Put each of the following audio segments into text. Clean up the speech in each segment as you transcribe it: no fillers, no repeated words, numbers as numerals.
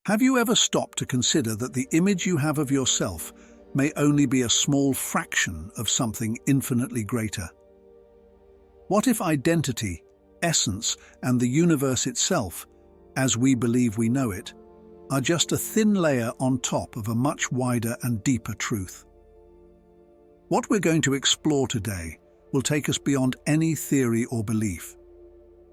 Have you ever stopped to consider that the image you have of yourself may only be a small fraction of something infinitely greater? What if identity, essence, and the universe itself, as we believe we know it, are just a thin layer on top of a much wider and deeper truth? What we're going to explore today will take us beyond any theory or belief.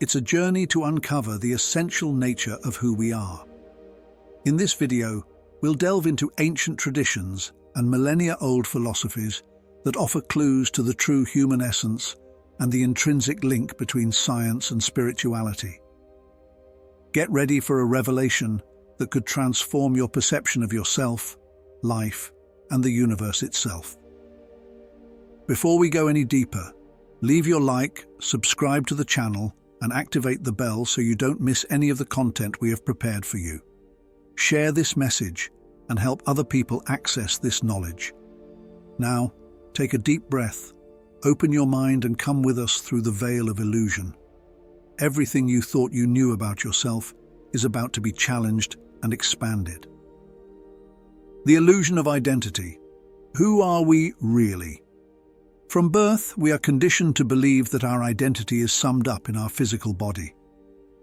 It's a journey to uncover the essential nature of who we are. In this video, we'll delve into ancient traditions and millennia-old philosophies that offer clues to the true human essence and the intrinsic link between science and spirituality. Get ready for a revelation that could transform your perception of yourself, life, and the universe itself. Before we go any deeper, leave your like, subscribe to the channel, and activate the bell so you don't miss any of the content we have prepared for you. Share this message and help other people access this knowledge. Now, take a deep breath, open your mind and come with us through the veil of illusion. Everything you thought you knew about yourself is about to be challenged and expanded. The illusion of identity. Who are we really? From birth, we are conditioned to believe that our identity is summed up in our physical body,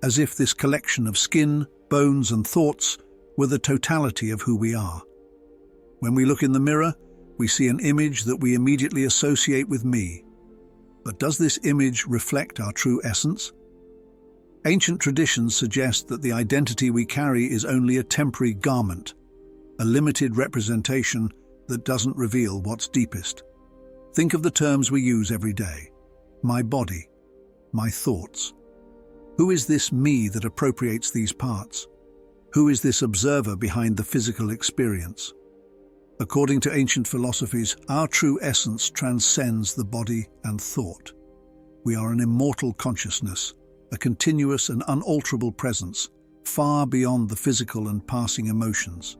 as if this collection of skin, bones, and thoughts were the totality of who we are. When we look in the mirror, we see an image that we immediately associate with me. But does this image reflect our true essence? Ancient traditions suggest that the identity we carry is only a temporary garment, a limited representation that doesn't reveal what's deepest. Think of the terms we use every day. My body, my thoughts. Who is this me that appropriates these parts? Who is this observer behind the physical experience? According to ancient philosophies, our true essence transcends the body and thought. We are an immortal consciousness, a continuous and unalterable presence, far beyond the physical and passing emotions.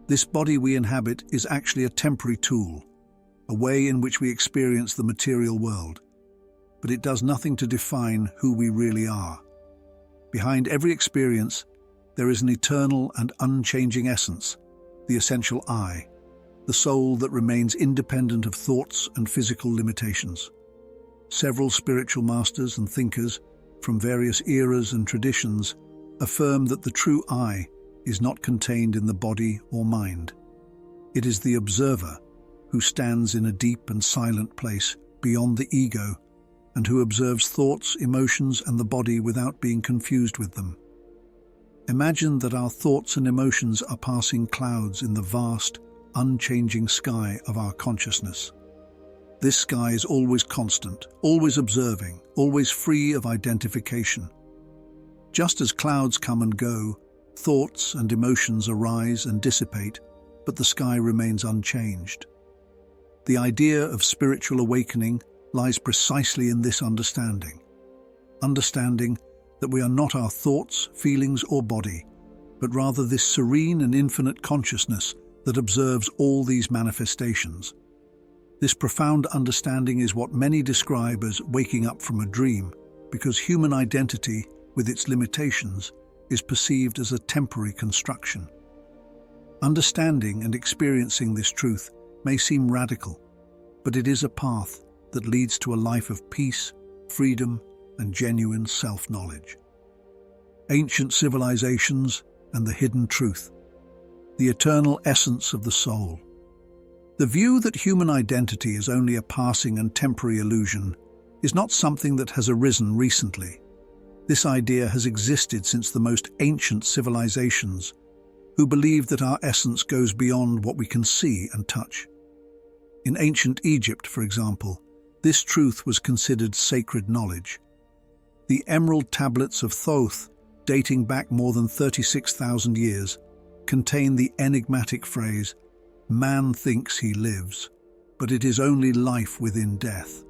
This body we inhabit is actually a temporary tool, a way in which we experience the material world, but it does nothing to define who we really are. Behind every experience, there is an eternal and unchanging essence, the essential I, the soul that remains independent of thoughts and physical limitations. Several spiritual masters and thinkers from various eras and traditions affirm that the true I is not contained in the body or mind. It is the observer who stands in a deep and silent place beyond the ego and who observes thoughts, emotions, and the body without being confused with them. Imagine that our thoughts and emotions are passing clouds in the vast, unchanging sky of our consciousness. This sky is always constant, always observing, always free of identification. Just as clouds come and go, thoughts and emotions arise and dissipate, but the sky remains unchanged. The idea of spiritual awakening lies precisely in this understanding. Understanding that we are not our thoughts, feelings, or body, but rather this serene and infinite consciousness that observes all these manifestations. This profound understanding is what many describe as waking up from a dream, because human identity, with its limitations, is perceived as a temporary construction. Understanding and experiencing this truth may seem radical, but it is a path that leads to a life of peace, freedom, and genuine self-knowledge. Ancient civilizations and the hidden truth, the eternal essence of the soul. The view that human identity is only a passing and temporary illusion is not something that has arisen recently. This idea has existed since the most ancient civilizations, who believed that our essence goes beyond what we can see and touch. In ancient Egypt, for example, this truth was considered sacred knowledge. The emerald tablets of Thoth, dating back more than 36,000 years, contain the enigmatic phrase, "Man thinks he lives, but it is only life within death."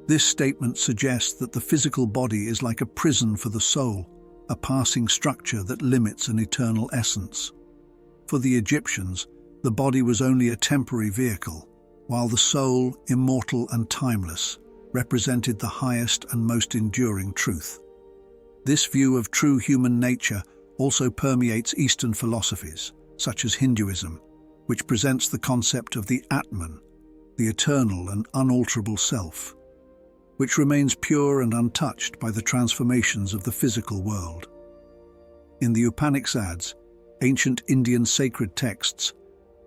This statement suggests that the physical body is like a prison for the soul, a passing structure that limits an eternal essence. For the Egyptians, the body was only a temporary vehicle, while the soul, immortal and timeless, represented the highest and most enduring truth. This view of true human nature also permeates Eastern philosophies, such as Hinduism, which presents the concept of the Atman, the eternal and unalterable self, which remains pure and untouched by the transformations of the physical world. In the Upanishads, ancient Indian sacred texts,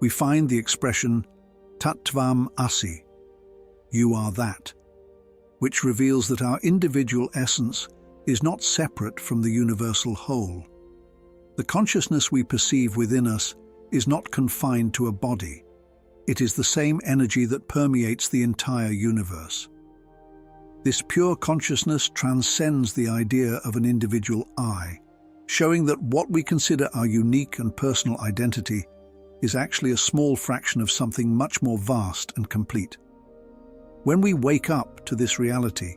we find the expression Tattvam Asi, you are that, which reveals that our individual essence is not separate from the universal whole. The consciousness we perceive within us is not confined to a body. It is the same energy that permeates the entire universe. This pure consciousness transcends the idea of an individual I, showing that what we consider our unique and personal identity is actually a small fraction of something much more vast and complete. When we wake up to this reality,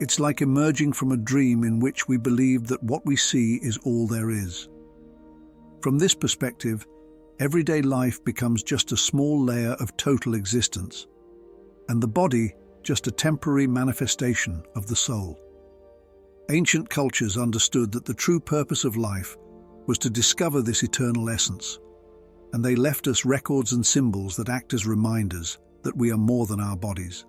it's like emerging from a dream in which we believe that what we see is all there is. From this perspective, everyday life becomes just a small layer of total existence, and the body just a temporary manifestation of the soul. Ancient cultures understood that the true purpose of life was to discover this eternal essence, and they left us records and symbols that act as reminders that we are more than our bodies.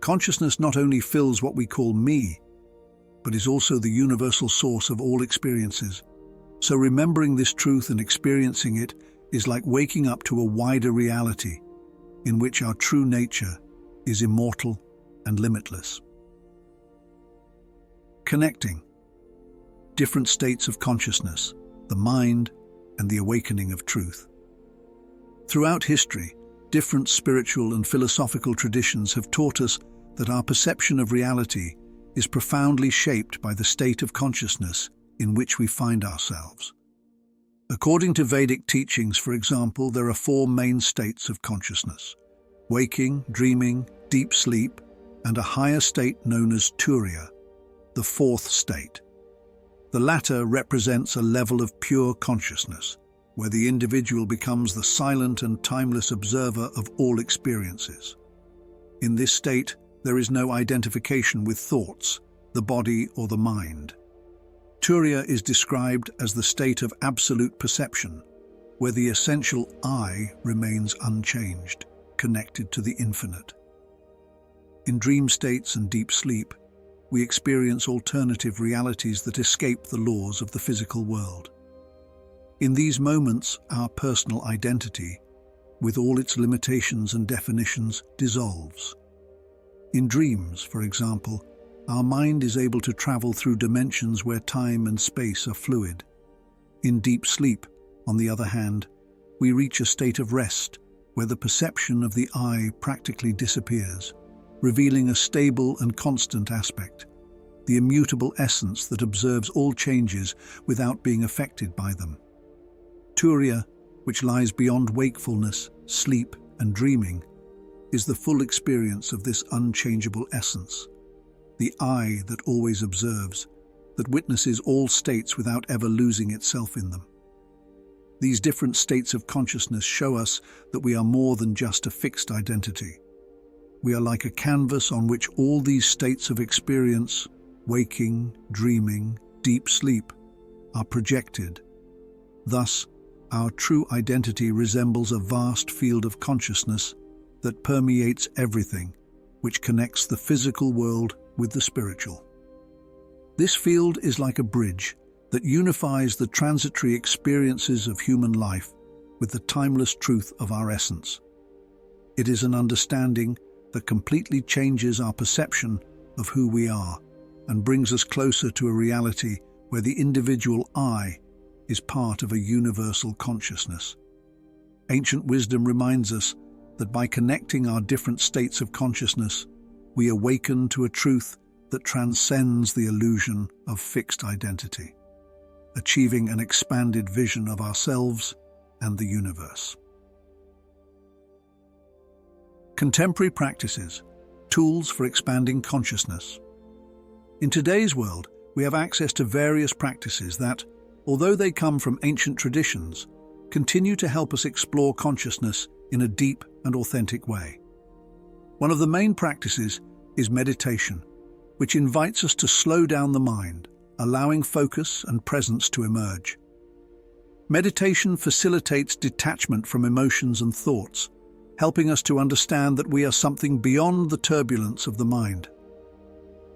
Consciousness not only fills what we call me, but is also the universal source of all experiences. So remembering this truth and experiencing it is like waking up to a wider reality in which our true nature is immortal and limitless. Connecting different states of consciousness, the mind, and the awakening of truth. Throughout history, different spiritual and philosophical traditions have taught us that our perception of reality is profoundly shaped by the state of consciousness in which we find ourselves. According to Vedic teachings, for example, there are 4 main states of consciousness: waking, dreaming, deep sleep, and a higher state known as Turiya, the 4th state. The latter represents a level of pure consciousness, where the individual becomes the silent and timeless observer of all experiences. In this state, there is no identification with thoughts, the body, or the mind. Turiya is described as the state of absolute perception, where the essential I remains unchanged, connected to the infinite. In dream states and deep sleep, we experience alternative realities that escape the laws of the physical world. In these moments, our personal identity, with all its limitations and definitions, dissolves. In dreams, for example, our mind is able to travel through dimensions where time and space are fluid. In deep sleep, on the other hand, we reach a state of rest where the perception of the I practically disappears, revealing a stable and constant aspect, the immutable essence that observes all changes without being affected by them. Turiya, which lies beyond wakefulness, sleep, and dreaming, is the full experience of this unchangeable essence, the I that always observes, that witnesses all states without ever losing itself in them. These different states of consciousness show us that we are more than just a fixed identity. We are like a canvas on which all these states of experience, waking, dreaming, deep sleep, are projected. Thus, our true identity resembles a vast field of consciousness that permeates everything, which connects the physical world with the spiritual. This field is like a bridge that unifies the transitory experiences of human life with the timeless truth of our essence. It is an understanding that completely changes our perception of who we are and brings us closer to a reality where the individual I is part of a universal consciousness. Ancient wisdom reminds us that by connecting our different states of consciousness, we awaken to a truth that transcends the illusion of fixed identity, achieving an expanded vision of ourselves and the universe. Contemporary practices, tools for expanding consciousness. In today's world, we have access to various practices that, although they come from ancient traditions, continue to help us explore consciousness in a deep and authentic way. One of the main practices is meditation, which invites us to slow down the mind, allowing focus and presence to emerge. Meditation facilitates detachment from emotions and thoughts, helping us to understand that we are something beyond the turbulence of the mind.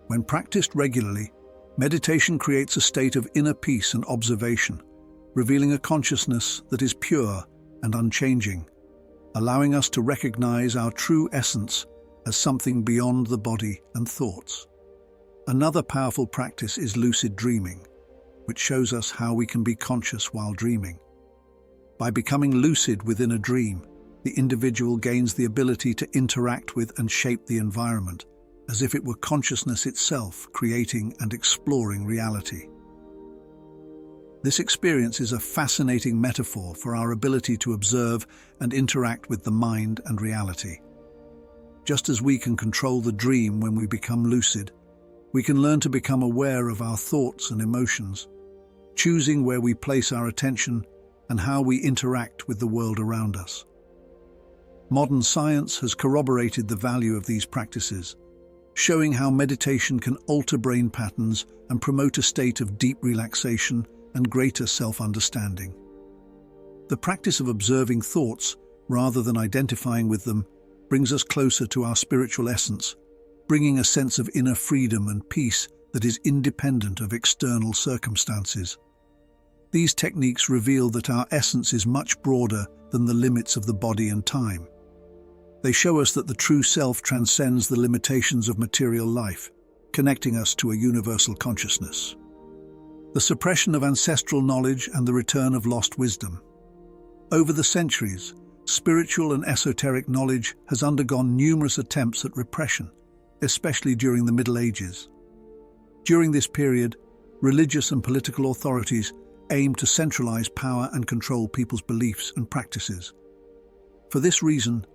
When practiced regularly, meditation creates a state of inner peace and observation, revealing a consciousness that is pure and unchanging, allowing us to recognize our true essence as something beyond the body and thoughts. Another powerful practice is lucid dreaming, which shows us how we can be conscious while dreaming. By becoming lucid within a dream, the individual gains the ability to interact with and shape the environment, as if it were consciousness itself creating and exploring reality. This experience is a fascinating metaphor for our ability to observe and interact with the mind and reality. Just as we can control the dream when we become lucid, we can learn to become aware of our thoughts and emotions, choosing where we place our attention and how we interact with the world around us. Modern science has corroborated the value of these practices, showing how meditation can alter brain patterns and promote a state of deep relaxation and greater self-understanding. The practice of observing thoughts, rather than identifying with them, brings us closer to our spiritual essence, bringing a sense of inner freedom and peace that is independent of external circumstances. These techniques reveal that our essence is much broader than the limits of the body and time. They show us that the true self transcends the limitations of material life, connecting us to a universal consciousness. The suppression of ancestral knowledge and the return of lost wisdom. Over the centuries, spiritual and esoteric knowledge has undergone numerous attempts at repression, especially during the Middle Ages. During this period, religious and political authorities aimed to centralize power and control people's beliefs and practices. For this reason,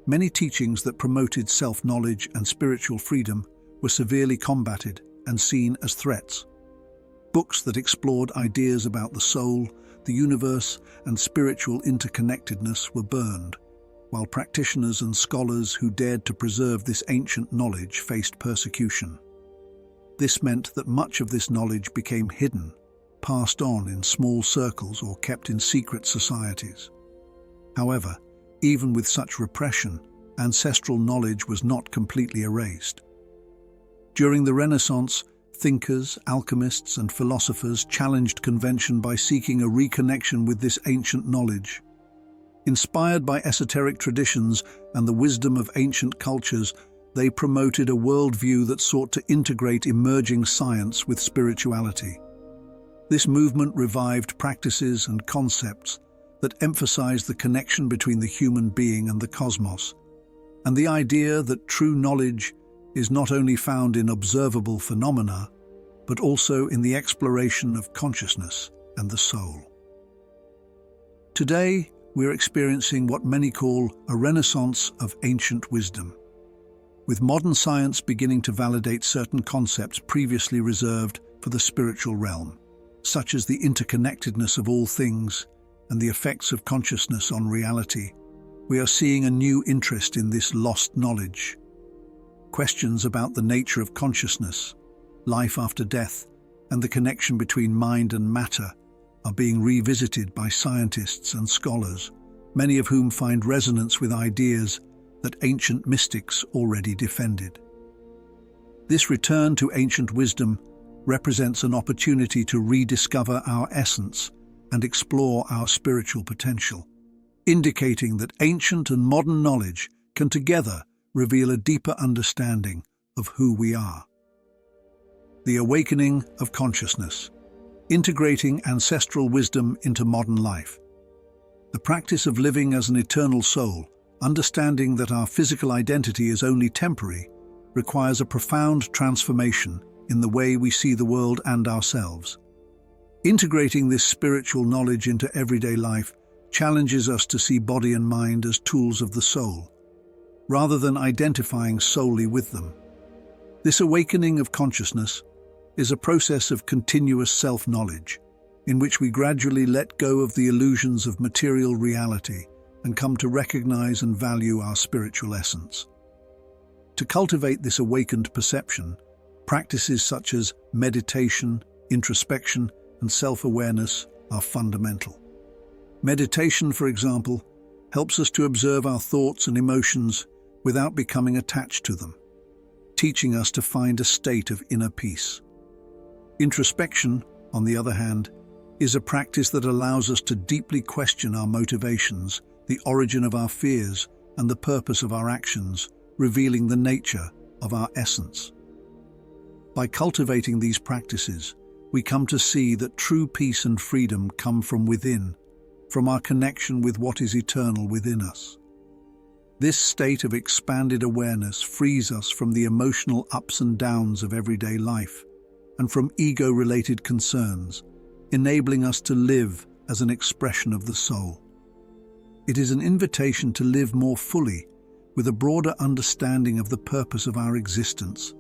many teachings that promoted self-knowledge and spiritual freedom were severely combated and seen as threats. Books that explored ideas about the soul, the universe, and spiritual interconnectedness were burned, while practitioners and scholars who dared to preserve this ancient knowledge faced persecution. This meant that much of this knowledge became hidden, passed on in small circles or kept in secret societies. However, even with such repression, ancestral knowledge was not completely erased. During the Renaissance, thinkers, alchemists, and philosophers challenged convention by seeking a reconnection with this ancient knowledge. Inspired by esoteric traditions and the wisdom of ancient cultures, they promoted a worldview that sought to integrate emerging science with spirituality. This movement revived practices and concepts that emphasized the connection between the human being and the cosmos, and the idea that true knowledge is not only found in observable phenomena, but also in the exploration of consciousness and the soul. Today, we're experiencing what many call a renaissance of ancient wisdom, with modern science beginning to validate certain concepts previously reserved for the spiritual realm, such as the interconnectedness of all things and the effects of consciousness on reality. We are seeing a new interest in this lost knowledge. Questions about the nature of consciousness, life after death, and the connection between mind and matter are being revisited by scientists and scholars, many of whom find resonance with ideas that ancient mystics already defended. This return to ancient wisdom represents an opportunity to rediscover our essence and explore our spiritual potential, indicating that ancient and modern knowledge can together reveal a deeper understanding of who we are. The awakening of consciousness, integrating ancestral wisdom into modern life. The practice of living as an eternal soul, understanding that our physical identity is only temporary, requires a profound transformation in the way we see the world and ourselves. Integrating this spiritual knowledge into everyday life challenges us to see body and mind as tools of the soul, rather than identifying solely with them. This awakening of consciousness is a process of continuous self-knowledge, in which we gradually let go of the illusions of material reality and come to recognize and value our spiritual essence. To cultivate this awakened perception, practices such as meditation, introspection, and self-awareness are fundamental. Meditation, for example, helps us to observe our thoughts and emotions without becoming attached to them, teaching us to find a state of inner peace. Introspection, on the other hand, is a practice that allows us to deeply question our motivations, the origin of our fears, and the purpose of our actions, revealing the nature of our essence. By cultivating these practices, we come to see that true peace and freedom come from within, from our connection with what is eternal within us. This state of expanded awareness frees us from the emotional ups and downs of everyday life and from ego-related concerns, enabling us to live as an expression of the soul. It is an invitation to live more fully, with a broader understanding of the purpose of our existence,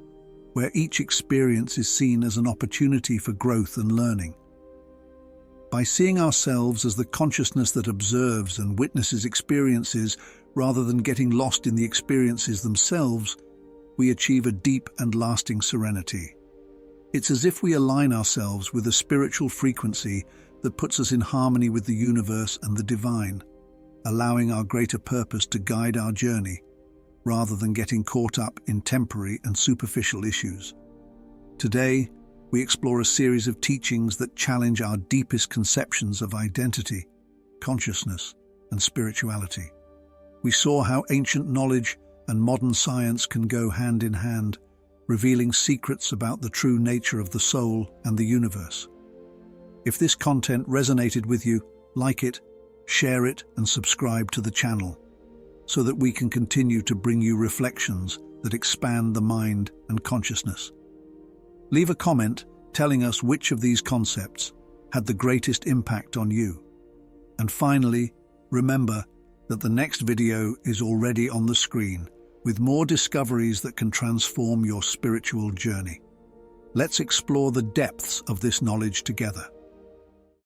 where each experience is seen as an opportunity for growth and learning. By seeing ourselves as the consciousness that observes and witnesses experiences rather than getting lost in the experiences themselves, we achieve a deep and lasting serenity. It's as if we align ourselves with a spiritual frequency that puts us in harmony with the universe and the divine, allowing our greater purpose to guide our journey, rather than getting caught up in temporary and superficial issues. Today, we explore a series of teachings that challenge our deepest conceptions of identity, consciousness, and spirituality. We saw how ancient knowledge and modern science can go hand in hand, revealing secrets about the true nature of the soul and the universe. If this content resonated with you, like it, share it, and subscribe to the channel, so that we can continue to bring you reflections that expand the mind and consciousness. Leave a comment telling us which of these concepts had the greatest impact on you. And finally, remember that the next video is already on the screen, with more discoveries that can transform your spiritual journey. Let's explore the depths of this knowledge together.